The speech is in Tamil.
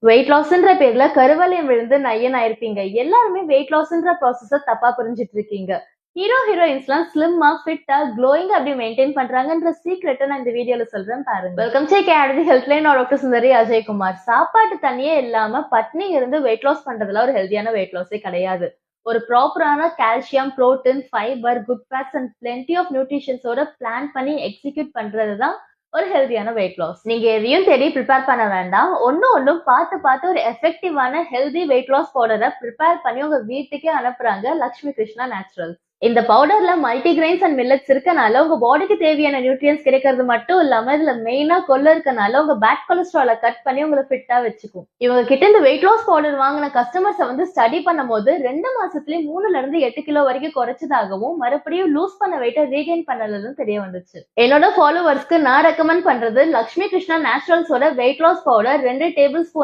வெயிட் லாஸ்ன்ற பேர்ல கருவளையம் விழுந்து நையன் ஆயிருப்பீங்க. எல்லாருமே வெயிட் லாஸ்ன்ற ப்ராசஸ தப்பா புரிஞ்சிட்டு இருக்கீங்க. ஹீரோயின்ஸ்லாம் ஸ்லிம்மா, ஃபிட்டா, க்ளோயிங்கா எப்படி மெயின்டைன் பண்றாங்கன்ற சீக்ரெட்ட நான் இந்த வீடியோல சொல்றேன் பாருங்க. Welcome to KRT healthline. நான் டாக்டர் சுந்தரி அஜய்குமார். சாப்பாட்டு தண்ணியே இல்லாம பட்னி இருந்து வெயிட் லாஸ் பண்றதுல ஒரு ஹெல்தியான வெயிட் லாஸே கிடையாது. ஒரு ப்ராப்பரான calcium, protein, fibre, good fats and plenty of நியூட்ரிஷன்ஸோட பிளான் பண்ணி எக்ஸிக்யூட் பண்றது தான் ஒரு ஹெல்தியான வெயிட் லாஸ். நீங்க எதையும் தேடி ப்ரிப்பேர் பண்ண வேண்டாம். ஒண்ணும் பார்த்து ஒரு எஃபெக்டிவான ஹெல்தி வெயிட் லாஸ் பவுடரை ப்ரிப்பேர் பண்ணி உங்க வீட்டுக்கே அனுப்புறாங்க லக்ஷ்மி கிருஷ்ணா நேச்சுரல்ஸ். இந்த பவுடர்ல மல்டிகிரெயின்ஸ் அண்ட் மில்லட்ஸ் இருக்கனால உங்க பாடிக்கு தேவையான நியூட்ரியன்ஸ் கிடைக்கிறது மட்டும் இல்லாம இதுல மெயினா கொள்ள இருக்கனால உங்க பேட் கொலஸ்ட்ரால கட் பண்ணி உங்களை ஃபிட்டா வச்சுக்கும். இவங்க கிட்ட இந்த வெயிட் லாஸ் பவுடர் வாங்கின கஸ்டமர்ஸை ஸ்டடி பண்ணும் போது 2 மாசத்துலயே 3 to 8 கிலோ வரைக்கும் குறைச்சதாகவும் மறுபடியும் லூஸ் பண்ண வெயிட்டை ரீகெயின் பண்ணலன்னு தெரிய வந்துச்சு. என்னோட ஃபாலோவர்ஸ்க்கு நான் ரெக்கமெண்ட் பண்றது லக்ஷ்மி கிருஷ்ணா நேச்சுரல்ஸோட weight loss powder 2 table spoon